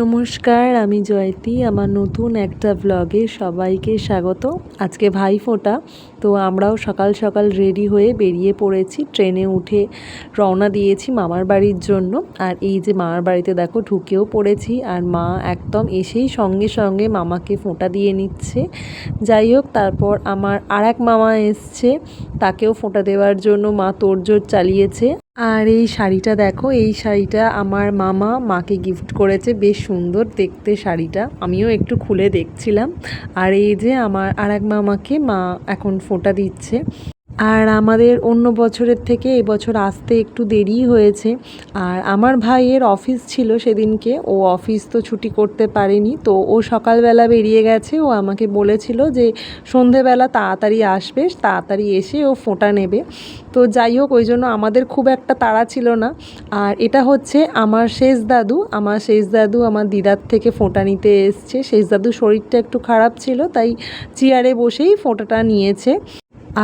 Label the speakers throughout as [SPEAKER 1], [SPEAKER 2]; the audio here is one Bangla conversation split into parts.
[SPEAKER 1] নমস্কার, আমি জয়তী। আমার নতুন একটা ব্লগে সবাইকে স্বাগত। আজকে ভাইফোঁটা, তো আমরাও সকাল সকাল রেডি হয়ে বেরিয়ে পড়েছি। ট্রেনে উঠে রওনা দিয়েছি মামার বাড়ির জন্য। আর এই যে মামার বাড়িতে দেখো ঢুকেও পড়েছি, আর মা একদম এসেই সঙ্গে সঙ্গে মামাকে ফোঁটা দিয়ে নিচ্ছে। যাই হোক, তারপর আমার আর এক মামা এসছে, তাকেও ফোঁটা দেওয়ার জন্য মা তোড়জোড় চালিয়েছে। আর এই শাড়িটা দেখো, এই শাড়িটা আমার মামা মাকে গিফট করেছে। বেশ সুন্দর দেখতে শাড়িটা, আমিও একটু খুলে দেখছিলাম। আর এই যে আমার আর এক মামাকে মা এখন ফোঁটা দিচ্ছে। আর আমাদের অন্য বছরের থেকে এবছর আসতে একটু দেরি হয়েছে। আর আমার ভাইয়ের অফিস ছিল সেদিনকে, ও অফিস তো ছুটি করতে পারেনি, তো ও সকালবেলা বেরিয়ে গেছে। ও আমাকে বলেছিল যে সন্ধেবেলা তাড়াতাড়ি আসবে, তাড়াতাড়ি এসে ও ফোঁটা নেবে। তো যাই হোক, ওই জন্য আমাদের খুব একটা তাড়া ছিল না। আর এটা হচ্ছে আমার শেষ দাদু। আমার দিদার থেকে ফোঁটা নিতে এসছে। শেষ দাদুর শরীরটা একটু খারাপ ছিল, তাই চেয়ারে বসেই ফোঁটাটা নিয়েছে।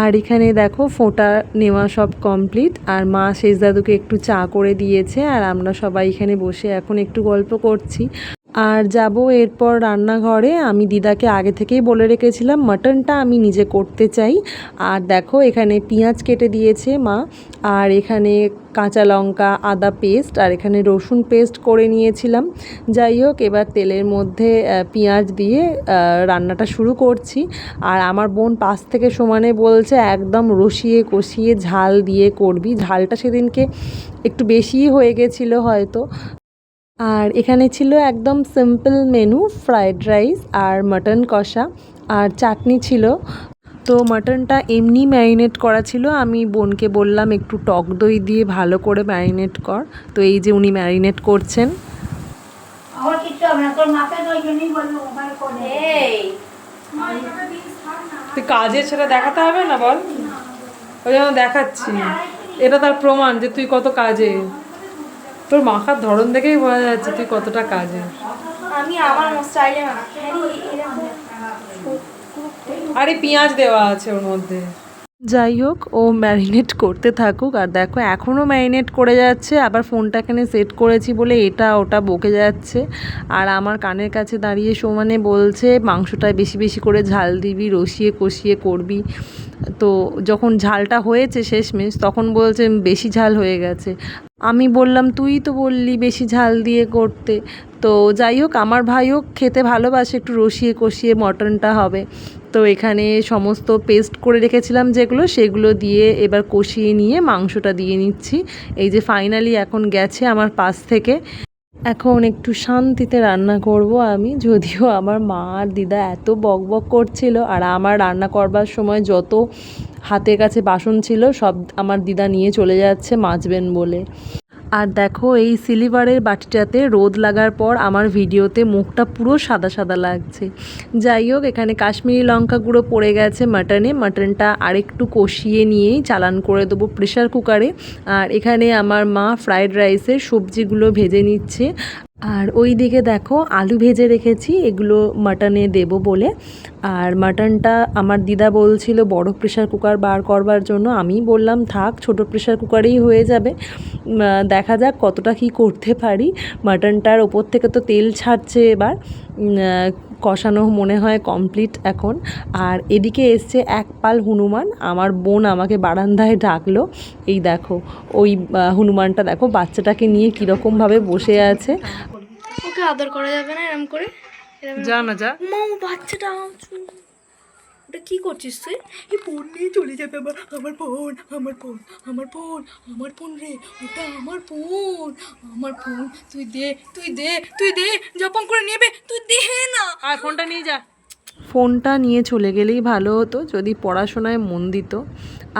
[SPEAKER 1] আর এখানে দেখো ফোঁটা নেওয়া সব কমপ্লিট। আর মা শেষ দাদুকে একটু চা করে দিয়েছে, আর আমরা সবাই এখানে বসে এখন একটু গল্প করছি। আর যাব এরপর রান্নাঘরে। আমি দিদাকে আগে থেকেই বলে রেখেছিলাম মাটনটা আমি নিজে করতে চাই। আর দেখো এখানে পেঁয়াজ কেটে দিয়েছে মা, আর এখানে কাঁচা লঙ্কা আদা পেস্ট, আর এখানে রসুন পেস্ট করে নিয়েছিলাম। যাই হোক, এবার তেলের মধ্যে পেঁয়াজ দিয়ে রান্নাটা শুরু করছি। আর আমার বোন পাশ থেকে সমানে বলছে একদম রসিয়ে কষিয়ে ঝাল দিয়ে করবি। ঝালটা সেদিনকে একটু বেশিই হয়ে গেছিলো হয়তো। আর এখানে ছিল একদম সিম্পল মেনু, ফ্রায়েড রাইস আর মাটন কষা, আর চাটনি ছিল। তো মাটনটা এমনি ম্যারিনেট করা ছিল। আমি বোনকে বললাম একটু টক দই দিয়ে ভালো করে ম্যারিনেট কর। তো এই যে উনি ম্যারিনেট করছেন।
[SPEAKER 2] তুই কাজের সেটা দেখাতে হবে না, বল। ওই জন্য দেখাচ্ছি, এটা তার প্রমাণ যে তুই কত কাজে। তোর মাখার ধরন দেখেই বোঝা যাচ্ছে তুই কতটা কাজে।
[SPEAKER 3] আমি আমার স্টাইলে
[SPEAKER 2] আরে পেঁয়াজ দেওয়া আছে ওর মধ্যে।
[SPEAKER 1] যাই হোক, ও ম্যারিনেট করতে থাকুক। আর দেখো এখনও ম্যারিনেট করে যাচ্ছে। আবার ফোনটা এখানে সেট করেছি বলে এটা ওটা বকে যাচ্ছে। আর আমার কানের কাছে দাঁড়িয়ে সমানে বলছে মাংসটায় বেশি বেশি করে ঝাল দিবি, রসিয়ে কষিয়ে করবি। তো যখন ঝালটা হয়েছে শেষমেশ, তখন বলছে বেশি ঝাল হয়ে গেছে। আমি বললাম তুই তো বললি বেশি ঝাল দিয়ে করতে। তো যাই হোক, আমার ভাইও খেতে ভালোবাসে, একটু রসিয়ে কষিয়ে মটনটা হবে। তো এখানে সমস্ত পেস্ট করে রেখেছিলাম যেগুলো, সেগুলো দিয়ে এবার কষিয়ে নিয়ে মাংসটা দিয়ে নিচ্ছি। এই যে ফাইনালি এখন গেছে আমার পাশ থেকে। এখন একটু শান্তিতে রান্না করব আমি। যদিও আমার মা আর দিদা এত বকবক করছিল, আর আমার রান্না করবার সময় যত হাতের কাছে বাসন ছিল সব আমার দিদা নিয়ে চলে যাচ্ছে মাজবেন বলে। আর দেখো এই সিলিভারের বাটিটাতে রোদ লাগার পর আমার ভিডিওতে মুখটা পুরো সাদা সাদা লাগছে। যাই হোক, এখানে কাশ্মীরি লঙ্কা গুঁড়ো পড়ে গেছে মাটনে। মাটনটা আরেকটু কষিয়ে নিয়েই চালান করে দেবো প্রেশার কুকারে। আর এখানে আমার মা ফ্রায়েড রাইসের সবজিগুলো ভেজে নিচ্ছে। আর ওই দিকে দেখো আলু ভেজে রেখেছি, এগুলো মাটনে দেব বলে। আর মাটনটা আমার দিদা বলছিল বড় প্রেশার কুকার বার করবার জন্য। আমি বললাম থাক, ছোট প্রেশার কুকারেই হয়ে যাবে। দেখা যাক কতটা কি করতে পারি। মাটনটার ওপর থেকে তো তেল ছাড়ছে এবার। কষানো মনে হয় কমপ্লিট এখন। আর এদিকে এসছে এক পাল হনুমান। আমার বোন আমাকে বারান্দায় ডাকলো। এই দেখো ওই হনুমানটা দেখো বাচ্চাটাকে নিয়ে কীরকমভাবে বসে আছে।
[SPEAKER 3] ওকে আদর করা যাবে না এরকম করে?
[SPEAKER 2] যা না যা।
[SPEAKER 3] বাচ্চাটা ওটা কি করছিস তুই? এই ফোন নিয়ে চলে যাবে আবার। আমার ফোন আমার ফোন আমার ফোন আমার ফোন রে, ওটা আমার ফোন আমার ফোন। তুই দে তুই দে তুই দে, জপন করে নেবে তুই দে না।
[SPEAKER 2] আর ফোনটা নিয়ে যা।
[SPEAKER 1] ফোনটা নিয়ে চলে গেলেই ভালো হতো যদি পড়াশোনায় মন দিত।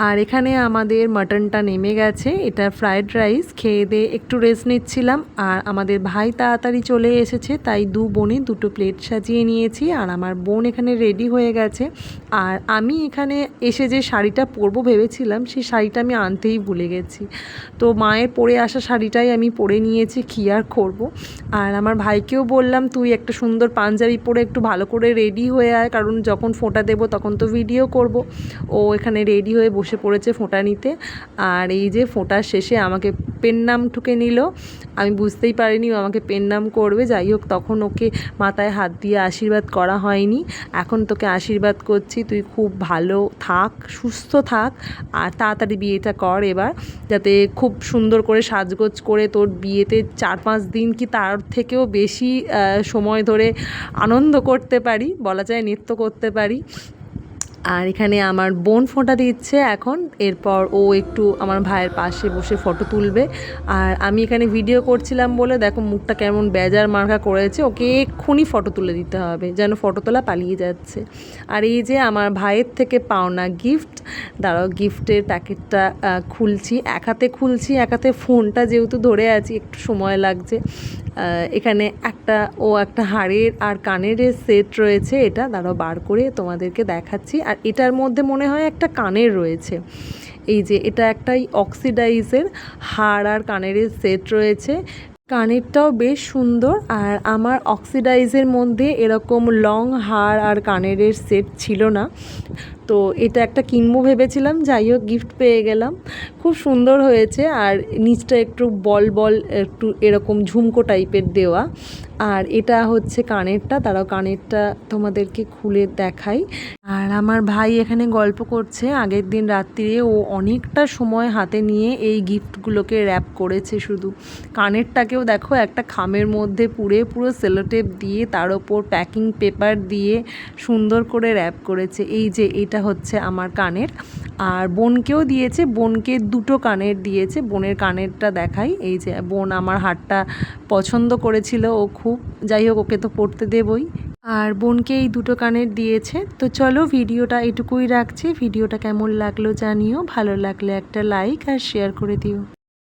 [SPEAKER 1] আর এখানে আমাদের মাটনটা নেমে গেছে। এটা ফ্রায়েড রাইস খেয়ে দিয়ে একটু রেস্ট নিচ্ছিলাম। আর আমাদের ভাই তাড়াতাড়ি চলে এসেছে, তাই দু বোনে দুটো প্লেট সাজিয়ে নিয়েছি। আর আমার বোন এখানে রেডি হয়ে গেছে। আর আমি এখানে এসে যে শাড়িটা পরবো ভেবেছিলাম, সেই শাড়িটা আমি আনতেই ভুলে গেছি। তো মায়ের পরে আসা শাড়িটাই আমি পরে নিয়েছি, কী আর করবো। আর আমার ভাইকেও বললাম তুই একটা সুন্দর পাঞ্জাবি পরে একটু ভালো করে রেডি হয়ে হয়ে আয়, কারণ যখন ফোঁটা দেবো তখন তো ভিডিও করব। ও এখানে রেডি হয়ে বসে পড়েছে ফোঁটা নিতে। আর এই যে ফোঁটার শেষে আমাকে পেন নাম ঠুকে নিল, আমি বুঝতেই পারিনি ও আমাকে পেন নাম করবে। যাই হোক, তখন ওকে মাথায় হাত দিয়ে আশীর্বাদ করা হয়নি, এখন তোকে আশীর্বাদ করছি, তুই খুব ভালো থাক, সুস্থ থাক, আর তাড়াতাড়ি বিয়েটা কর এবার, যাতে খুব সুন্দর করে সাজগোজ করে তোর বিয়েতে 4-5 দিন কি তার থেকেও বেশি সময় ধরে আনন্দ করতে পারি, বলা যায় নৃত্য করতে পারি। আর এখানে আমার বোন ফোঁটা দিচ্ছে এখন, এরপর ও একটু আমার ভাইয়ের পাশে বসে ফটো তুলবে। আর আমি এখানে ভিডিও করছিলাম বলে দেখো মুখটা কেমন বেজার মার্কা করেছে, ওকে এক্ষুনি ফটো তুলে দিতে হবে, যেন ফটো তোলা পালিয়ে যাচ্ছে। আর এই যে আমার ভাইয়ের থেকে পাওনা গিফট, দাঁড়াও গিফটের প্যাকেটটা খুলছি, এক হাতে খুলছি, এক হাতে ফোনটা যেহেতু ধরে আছি একটু সময় লাগছে। এখানে একটা হাড়ের আর কানের সেট রয়েছে, এটা দাঁড়াও বার করে তোমাদেরকে দেখাচ্ছি। আর এটার মধ্যে মনে হয় একটা কানের রয়েছে, এই যে এটা একটাই অক্সিডাইজের হাড় আর কানের সেট রয়েছে, কানেরটাও বেশ সুন্দর। আর আমার অক্সিডাইজের মধ্যে এরকম লং হার আর কানের সেট ছিল না, তো এটা একটা কিনবো ভেবেছিলাম, যাই হোক গিফট পেয়ে গেলাম, খুব সুন্দর হয়েছে। আর নিচটা একটু বল বল একটু এরকম ঝুমকো টাইপের দেওয়া। আর এটা হচ্ছে কানেরটা, তারাও কানেরটা তোমাদেরকে খুলে দেখাই। আর আমার ভাই এখানে গল্প করছে, আগের দিন রাত্রিরে ও অনেকটা সময় হাতে নিয়ে এই গিফটগুলোকে র্যাপ করেছে। শুধু কানেরটাকেও দেখো একটা খামের মধ্যে পুরো সেলোটেপ দিয়ে তার ওপর প্যাকিং পেপার দিয়ে সুন্দর করে র্যাপ করেছে। এই যে এটা হচ্ছে আমার কানের, আর বোনকেও দিয়েছে, বোনকে 2টো কানের দিয়েছে। বোনের কানেরটা দেখাই, এই যে বোন আমার হারটা পছন্দ করেছিল ও খুব, যাই হোক ওকে তো পরতে দেবই। আর বোনকে এই 2টো কানের দিয়েছে। তো চলো ভিডিওটা এটুকুই রাখছি, ভিডিওটা কেমন লাগলো জানিও, ভালো লাগলে একটা লাইক আর শেয়ার করে দিও।